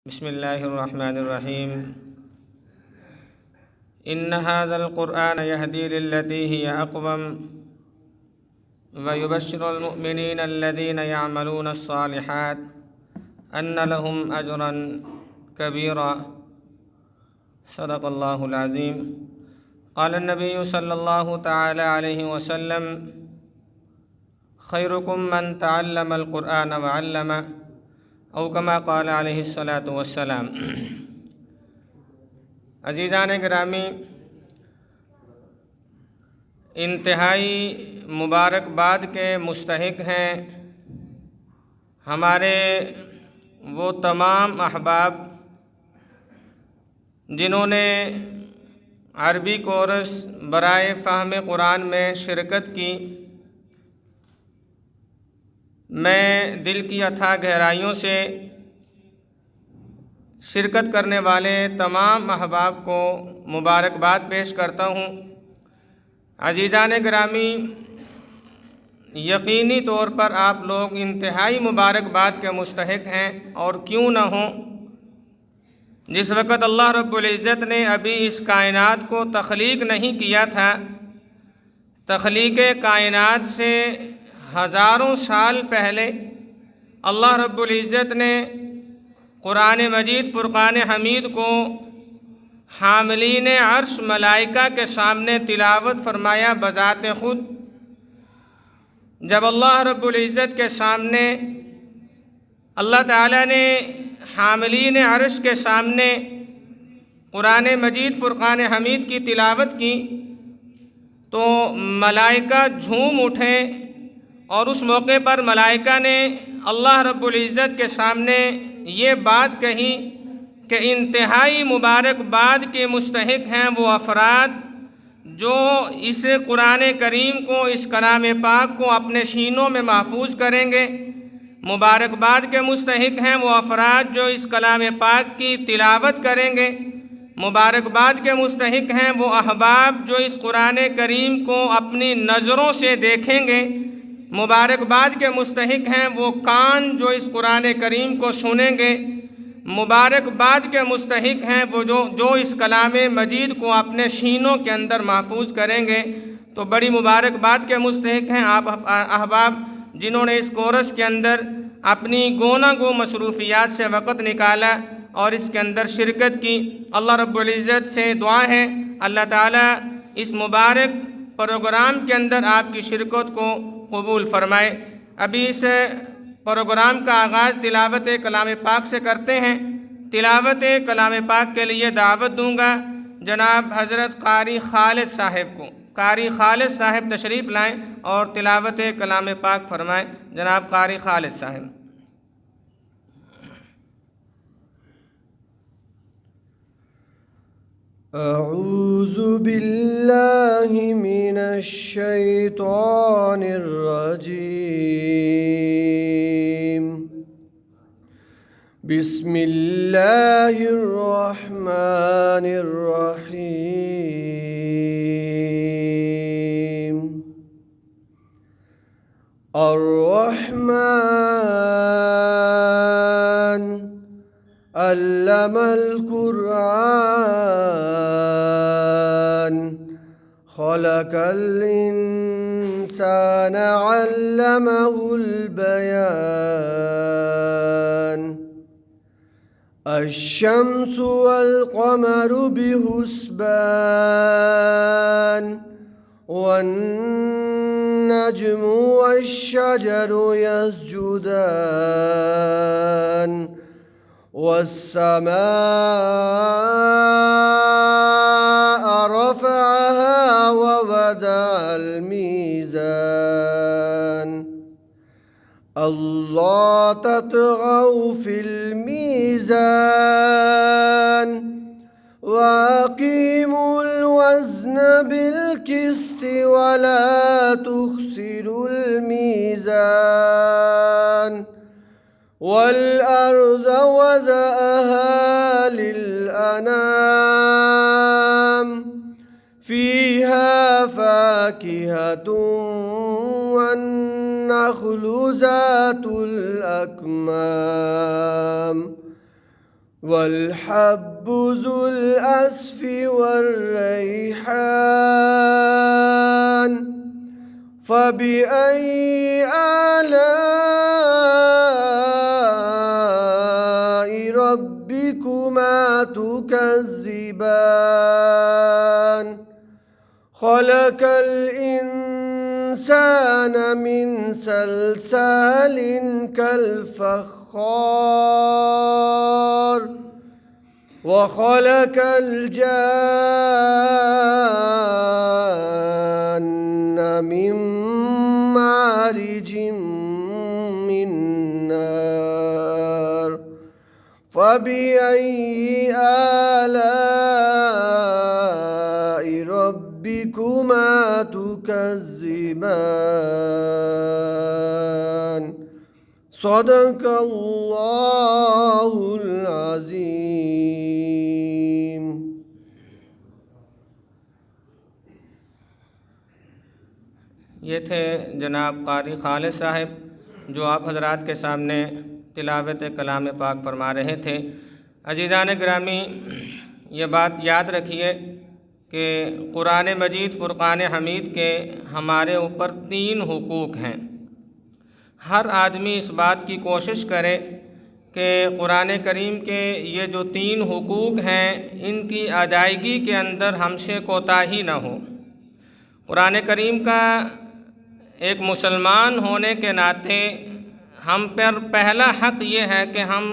بسم الله الرحمن الرحيم. إن هذا القرآن يهدي للتي هي أقوم ويبشر المؤمنين الذين يعملون الصالحات أن لهم أجرا كبيرا. صدق الله العظيم. قال النبي صلى الله تعالى عليه وسلم: خيركم من تعلم القرآن وعلمه، او کما قال علیہ الصلاۃ والسلام. عزیزان گرامی، انتہائی مبارکباد کے مستحق ہیں ہمارے وہ تمام احباب جنہوں نے عربی کورس برائے فہم قرآن میں شرکت کی. میں دل کی اتھاہ گہرائیوں سے شرکت کرنے والے تمام احباب کو مبارکباد پیش کرتا ہوں. عزیزان گرامی، یقینی طور پر آپ لوگ انتہائی مبارکباد کے مستحق ہیں، اور کیوں نہ ہوں. جس وقت اللہ رب العزت نے ابھی اس کائنات کو تخلیق نہیں کیا تھا، تخلیق کائنات سے ہزاروں سال پہلے اللہ رب العزت نے قرآن مجید فرقان حمید کو حاملین عرش ملائکہ کے سامنے تلاوت فرمایا بذات خود. جب اللہ رب العزت کے سامنے اللہ تعالیٰ نے حاملین عرش کے سامنے قرآن مجید فرقان حمید کی تلاوت کی تو ملائکہ جھوم اٹھے، اور اس موقع پر ملائکہ نے اللہ رب العزت کے سامنے یہ بات کہی کہ انتہائی مبارکباد کے مستحق ہیں وہ افراد جو اس قرآن کریم کو، اس کلام پاک کو اپنے سینوں میں محفوظ کریں گے. مبارکباد کے مستحق ہیں وہ افراد جو اس کلام پاک کی تلاوت کریں گے. مبارکباد کے مستحق ہیں وہ احباب جو اس قرآن کریم کو اپنی نظروں سے دیکھیں گے. مبارکباد کے مستحق ہیں وہ کان جو اس قرآن کریم کو سنیں گے. مبارکباد کے مستحق ہیں وہ جو اس کلام مجید کو اپنے سینوں کے اندر محفوظ کریں گے. تو بڑی مبارکباد کے مستحق ہیں آپ احباب جنہوں نے اس کورس کے اندر اپنی گونا گو مصروفیات سے وقت نکالا اور اس کے اندر شرکت کی. اللہ رب العزت سے دعا ہے اللہ تعالیٰ اس مبارک پروگرام کے اندر آپ کی شرکت کو قبول فرمائے. ابھی اس پروگرام کا آغاز تلاوت کلام پاک سے کرتے ہیں. تلاوت کلام پاک کے لیے دعوت دوں گا جناب حضرت قاری خالد صاحب کو. قاری خالد صاحب تشریف لائیں اور تلاوت کلام پاک فرمائیں. جناب قاری خالد صاحب. اعوذ باللہ من الشیطان الرجیم. بسم اللہ الرحمن الرحیم. الرحمن علم القرآن خلق الإنسان علمه البيان. الشمس والقمر بحسبان والنجم والشجر يسجدان والسماء رفعها ووضع الميزان. الله تطغوا في الميزان وأقيموا الوزن بالقسط ولا تخسروا الميزان. والأرض وضعها للأنام فيها فاكهة والنخل. والنخل ذات الأكمام والحب ذو الأسف والريحان فبأي آلاء ربكما تكذبان خلق الإنسان من صلصال كالفخار وخلق الجان من مارج من نار فبأي آلاء ربكما تكذبان صدق اللہ العظیم۔ یہ تھے جناب قاری خالد صاحب جو آپ حضرات کے سامنے تلاوت کلام پاک فرما رہے تھے۔ عزیزان گرامی، یہ بات یاد رکھیے کہ قرآن مجید فرقان حمید کے ہمارے اوپر 3 حقوق ہیں۔ ہر آدمی اس بات کی کوشش کرے کہ قرآن کریم کے یہ جو 3 حقوق ہیں ان کی ادائیگی کے اندر ہم سے کوتاہی نہ ہو۔ قرآن کریم کا ایک مسلمان ہونے کے ناطے ہم پر پہلا حق یہ ہے کہ ہم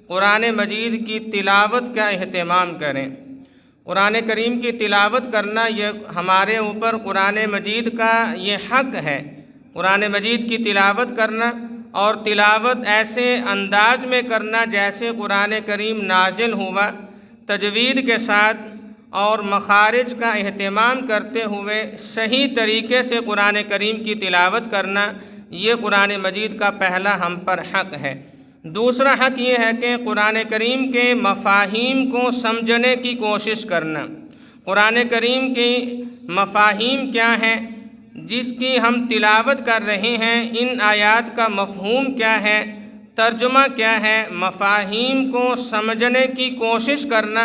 قرآن مجید کی تلاوت کا اہتمام کریں۔ قرآن کریم کی تلاوت کرنا یہ ہمارے اوپر قرآن مجید کا یہ حق ہے۔ قرآن مجید کی تلاوت کرنا اور تلاوت ایسے انداز میں کرنا جیسے قرآن کریم نازل ہوا، تجوید کے ساتھ اور مخارج کا اہتمام کرتے ہوئے صحیح طریقے سے قرآن کریم کی تلاوت کرنا، یہ قرآن مجید کا پہلا ہم پر حق ہے۔ دوسرا حق یہ ہے کہ قرآن کریم کے مفاہیم کو سمجھنے کی کوشش کرنا۔ قرآن کریم کے مفاہیم کیا ہیں جس کی ہم تلاوت کر رہے ہیں، ان آیات کا مفہوم کیا ہے، ترجمہ کیا ہے، مفاہیم کو سمجھنے کی کوشش کرنا،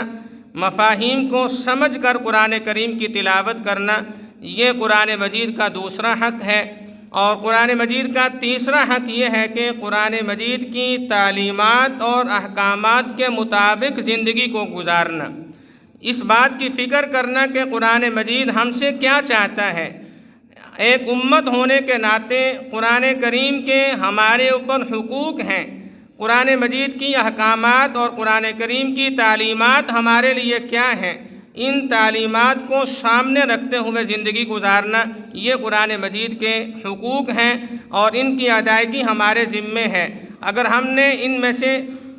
مفاہیم کو سمجھ کر قرآن کریم کی تلاوت کرنا، یہ قرآن مجید کا دوسرا حق ہے۔ اور قرآن مجید کا تیسرا حق یہ ہے کہ قرآن مجید کی تعلیمات اور احکامات کے مطابق زندگی کو گزارنا، اس بات کی فکر کرنا کہ قرآن مجید ہم سے کیا چاہتا ہے۔ ایک امت ہونے کے ناطے قرآن کریم کے ہمارے اوپر حقوق ہیں۔ قرآن مجید کی احکامات اور قرآن کریم کی تعلیمات ہمارے لیے کیا ہیں، ان تعلیمات کو سامنے رکھتے ہوئے زندگی گزارنا، یہ قرآن مجید کے حقوق ہیں اور ان کی ادائیگی ہمارے ذمے ہے۔ اگر ہم نے ان میں سے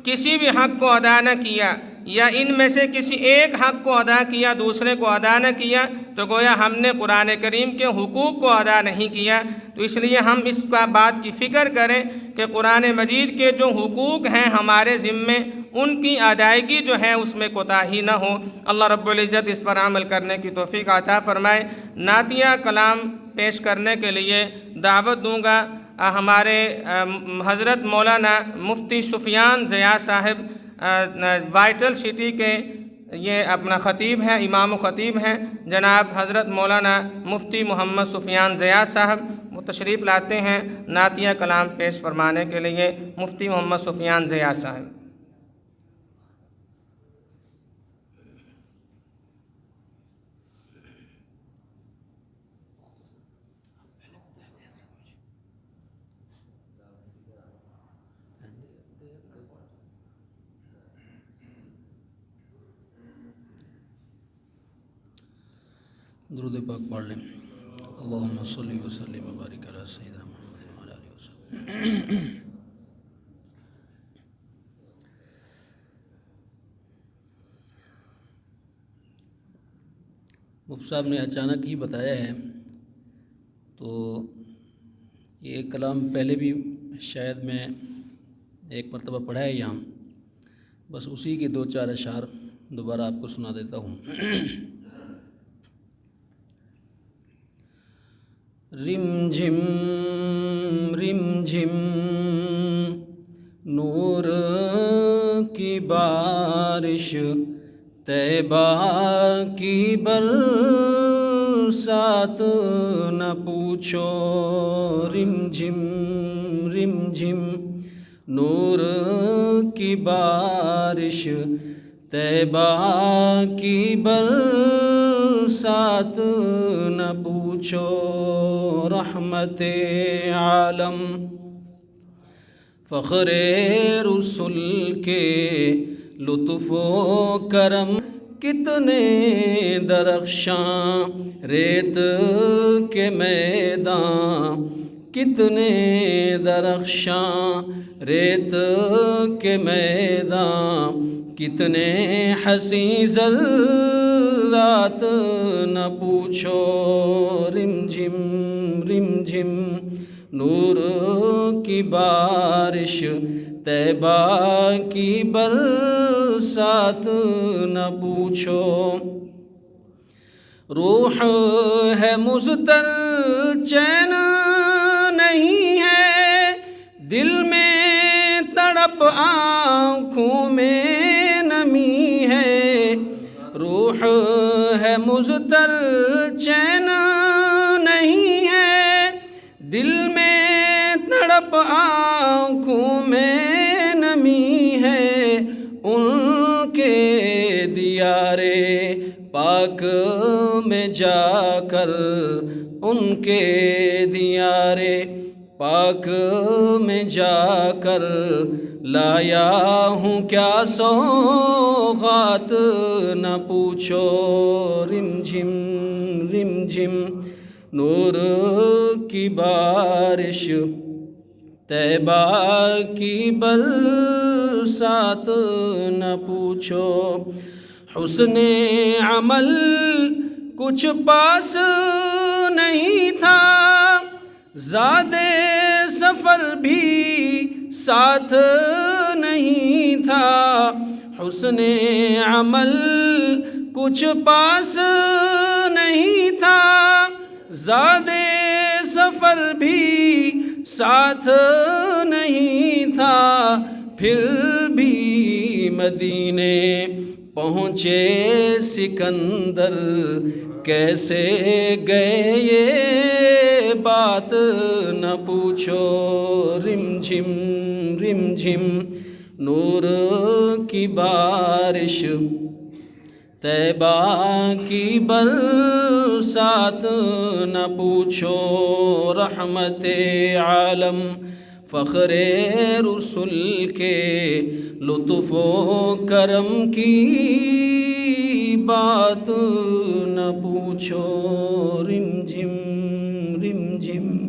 کسی بھی حق کو ادا نہ کیا یا ان میں سے کسی ایک حق کو ادا کیا دوسرے کو ادا نہ کیا تو گویا ہم نے قرآن کریم کے حقوق کو ادا نہیں کیا۔ تو اس لیے ہم اس بات کی فکر کریں کہ قرآن مجید کے جو حقوق ہیں ہمارے ذمے، ان کی ادائیگی جو ہے اس میں کوتاہی نہ ہو۔ اللہ رب العزت اس پر عمل کرنے کی توفیق عطا فرمائے۔ نعتیہ کلام پیش کرنے کے لیے دعوت دوں گا ہمارے حضرت مولانا مفتی سفیان ضیاء صاحب، وائٹل سٹی کے یہ اپنا خطیب ہیں، امام و خطیب ہیں، جناب حضرت مولانا مفتی محمد سفیان ضیاء صاحب، وہ تشریف لاتے ہیں نعتیہ کلام پیش فرمانے کے لیے۔ مفتی محمد سفیان ضیاء صاحب۔ درود پاک پڑھ لیں۔ اللہم صلی وسلم وبارک علی سیدنا محمد وعلی آلہ وسلم۔ مفتی صاحب نے اچانک ہی بتایا ہے، تو یہ کلام پہلے بھی شاید میں ایک مرتبہ پڑھا ہے یہاں، بس اسی کے 2-4 اشعار دوبارہ آپ کو سنا دیتا ہوں۔ رم جھم نور کی بارش بارش طیبہ کی برسات نہ پوچھو رم جھم نور کی بارش طیبہ کی برسات نہ پوچھو رحمت عالم فخر رسول کے لطف و کرم کتنے درخشاں ریت کے میدان کتنے درخشاں ریت کے میدان کتنے حسین ذرات نہ پوچھو رم جھم نور کی بارش طیبہ کی برسات نہ پوچھو روح ہے مضطر چین نہیں ہے دل میں تڑپ آنکھوں میں نمی ہے روح ہے مضطر چین نہیں ہے دل میں تڑپ آنکھوں میں نمی ہے ان کے دیارے پاک میں جا کر ان کے دیارے پاک میں جا کر لایا ہوں کیا سوغات نہ پوچھو رم جھم نور کی بارش طیبہ کی برسات نہ پوچھو حسن عمل کچھ پاس نہیں تھا زادے سفر بھی ساتھ نہیں تھا حسن عمل کچھ پاس نہیں تھا زادے سفر بھی ساتھ نہیں تھا پھر بھی مدینے پہنچے سکندر کیسے گئے یہ بات نہ پوچھو رم جھم نور کی بارش طیبہ کی برسات نہ پوچھو رحمت عالم فخر رسول کے لطف و کرم کی بات نہ پوچھو رم جھم